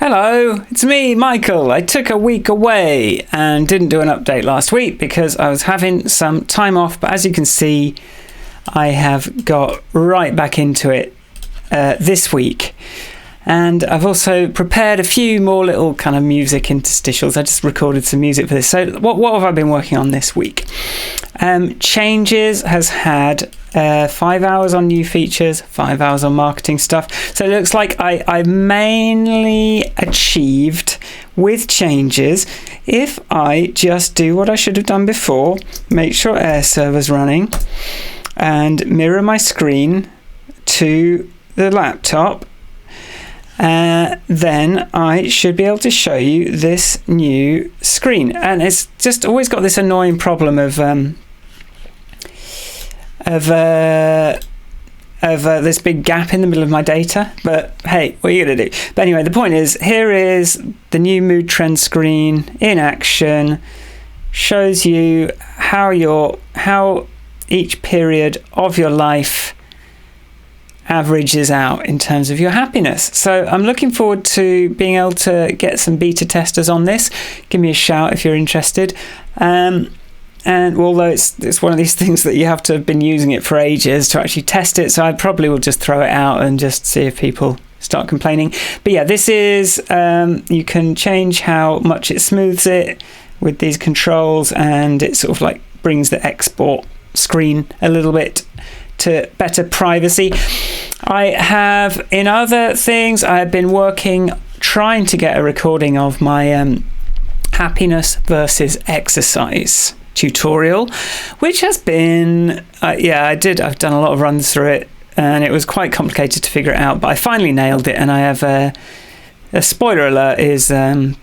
Hello, it's me, Michael. I took a week away and didn't do an update last week because I was having some time off, but as you can see, I have got right back into it this week. And I've also prepared a few more little kind of music interstitials. I just recorded some music for this. So what have I been working on this week? Changes has had 5 hours on new features, 5 hours on marketing stuff. So it looks like I mainly achieved with changes if I just do what I should have done before, make sure air server's running and mirror my screen to the laptop. Then I should be able to show you this new screen, and it's just always got this annoying problem of this big gap in the middle of my data. But hey, what are you gonna do? But anyway, the point is, here is the new mood trend screen in action. Shows you how each period of your life averages out in terms of your happiness. So I'm looking forward to being able to get some beta testers on this. Give me a shout if you're interested. And although it's one of these things that you have to have been using it for ages to actually test it, so I probably will just throw it out and just see if people start complaining. But yeah, this is you can change how much it smooths it with these controls, and it sort of like brings the export screen a little bit to better privacy. I have, in other things, I've been trying to get a recording of my happiness versus exercise tutorial, which has been, I've done a lot of runs through it, and it was quite complicated to figure it out, but I finally nailed it. And I have a spoiler alert is I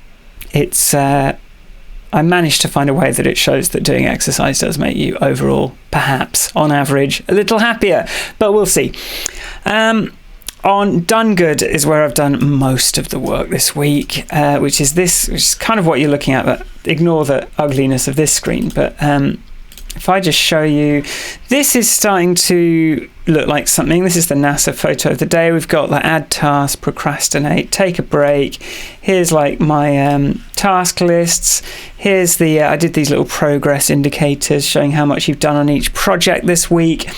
managed to find a way that it shows that doing exercise does make you overall, perhaps on average, a little happier, but we'll see. On Done Good is where I've done most of the work this week, which is kind of what you're looking at, but ignore the ugliness of this screen. But if I just show you, this is starting to look like something. This is the NASA photo of the day. We've got the add task, procrastinate, take a break. Here's like my task lists. Here's the, I did these little progress indicators showing how much you've done on each project this week.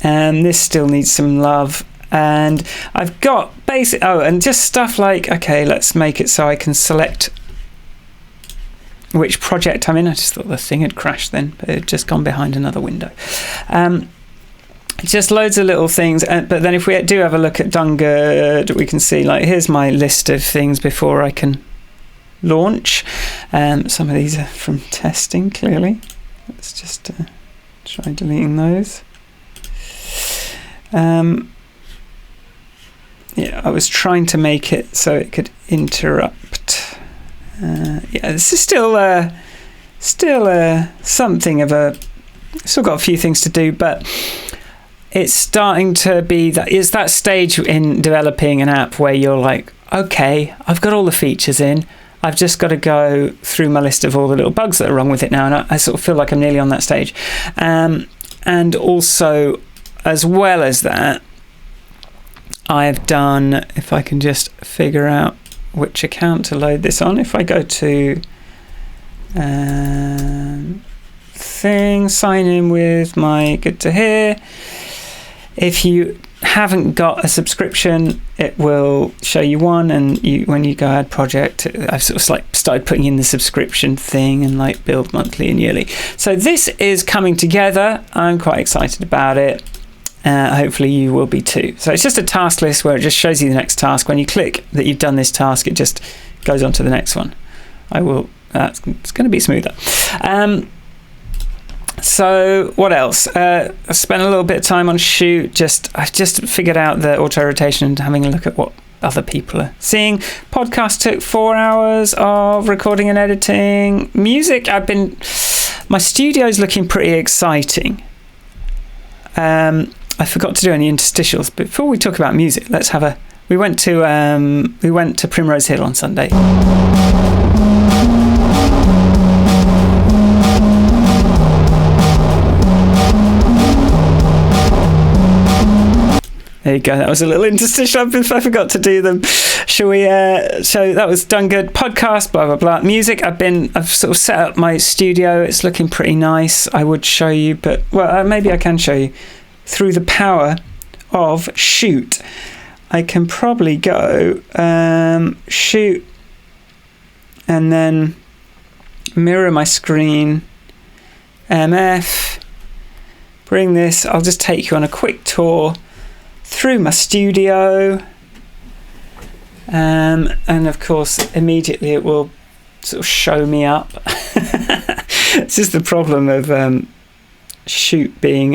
This still needs some love. And I've got and just stuff like, okay, let's make it so I can select which project I'm in. I just thought the thing had crashed then, but it had just gone behind another window. Just loads of little things. But then if we do have a look at Done Good, we can see, like, here's my list of things before I can launch. Some of these are from testing, clearly. Let's just try deleting those. I was trying to make it so it could interrupt. This is still something of a. Still got a few things to do, but it's starting to be that stage in developing an app where you're like, okay, I've got all the features in. I've just got to go through my list of all the little bugs that are wrong with it now, and I sort of feel like I'm nearly on that stage. And also, as well as that, I've done. If I can just figure out which account to load this on. If I go to sign in with my good to hear. If you haven't got a subscription, it will show you one, and when you go add project, I've sort of like started putting in the subscription thing and like build monthly and yearly. So this is coming together. I'm quite excited about it. Hopefully you will be too. So it's just a task list where it just shows you the next task. When you click that you've done this task, it just goes on to the next one. It's going to be smoother. So what else? I spent a little bit of time on Shoot. I've just figured out the auto rotation and having a look at what other people are seeing. Podcast took 4 hours of recording and editing. Music, my studio's looking pretty exciting. I forgot to do any interstitials. But before we talk about music, we went to Primrose Hill on Sunday. There you go. That was a little interstitial. I forgot to do them. Shall we? So that was done good. Podcast, blah blah blah. Music. I've sort of set up my studio. It's looking pretty nice. I would show you, but maybe I can show you through the power of Shoot. I can probably go Shoot, and then mirror my screen. MF. Bring this. I'll just take you on a quick tour through my studio. And of course, immediately it will sort of show me up. This is the problem of Shoot being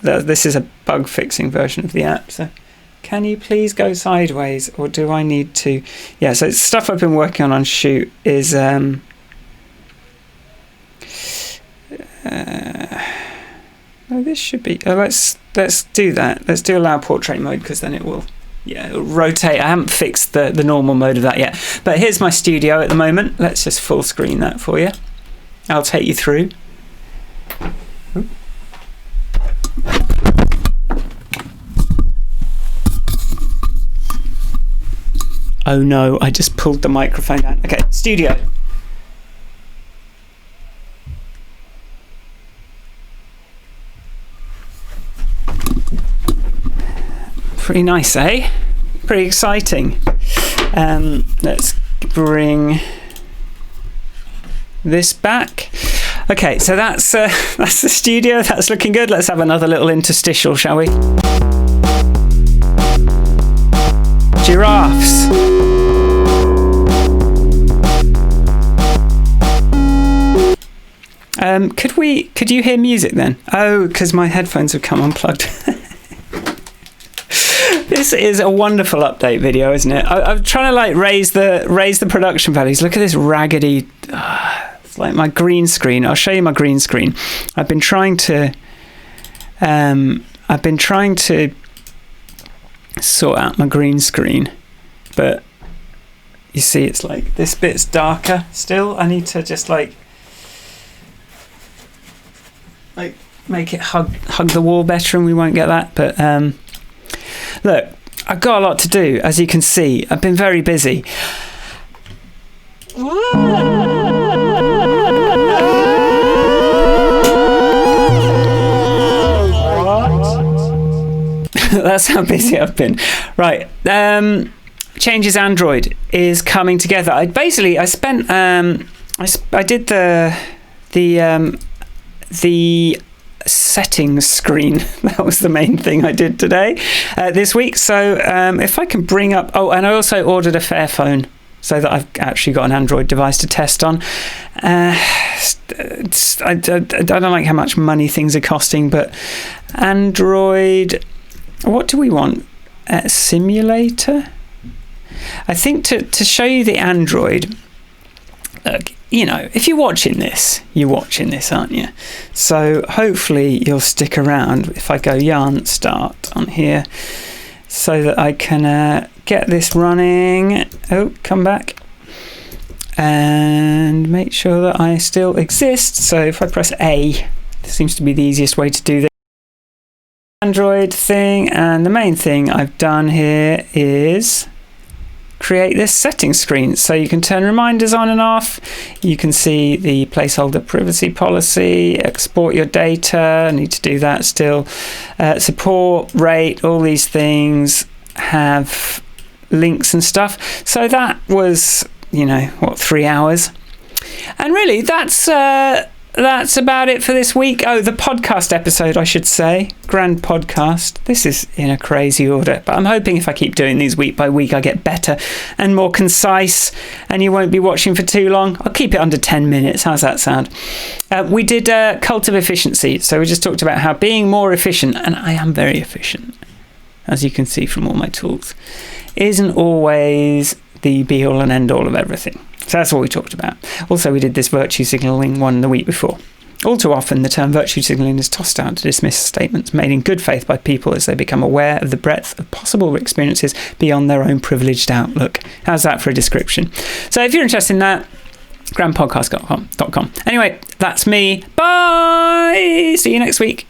this is a bug fixing version of the app. So can you please go sideways, or do I need to? Yeah, so stuff I've been working on Shoot is this should be let's do that. Let's do allow portrait mode, because then it'll rotate. I haven't fixed the normal mode of that yet, but here's my studio at the moment. Let's just full screen that for you. I'll take you through. Oh no, I just pulled the microphone down. Okay, studio. Pretty nice, eh? Pretty exciting. Let's bring this back. Okay, so that's the studio. That's looking good. Let's have another little interstitial, shall we? Giraffes. Could you hear music then? Oh, because my headphones have come unplugged. This is a wonderful update video, isn't it? I'm trying to raise the production values. Look at this raggedy. It's like my green screen. I'll show you my green screen. I've been trying to sort out my green screen, but you see, it's like this bit's darker still. I need to just like make it hug the wall better, and we won't get that. But look, I've got a lot to do, as you can see. I've been very busy. That's how busy I've been. Right. Changes Android is coming together. I spent I did the settings screen. That was the main thing I did today, this week. So if I can bring up, and I also ordered a Fairphone, so that I've actually got an Android device to test on. I don't like how much money things are costing, but Android, what do we want? Simulator? I think to show you the Android, look, if you're watching this, aren't you? So hopefully you'll stick around if I go yarn start on here, so that I can get this running. Oh, come back. And make sure that I still exist. So if I press A, this seems to be the easiest way to do this. Android thing, and the main thing I've done here is create this settings screen, so you can turn reminders on and off. You can see the placeholder privacy policy, export your data. I need to do that still. Support, rate, all these things have links and stuff. So that was, 3 hours, and really that's about it for this week. Oh, the podcast episode, I should say. Grand podcast. This is in a crazy order, but I'm hoping if I keep doing these week by week, I get better and more concise, and you won't be watching for too long. I'll keep it under 10 minutes. How's that sound? We did Cult of Efficiency. So we just talked about how being more efficient, and I am very efficient, as you can see from all my tools, isn't always the be-all and end-all of everything. So that's what we talked about. Also, we did this virtue signalling one the week before. All too often, the term virtue signalling is tossed out to dismiss statements made in good faith by people as they become aware of the breadth of possible experiences beyond their own privileged outlook. How's that for a description? So if you're interested in that, grandpodcast.com. Anyway, that's me. Bye! See you next week.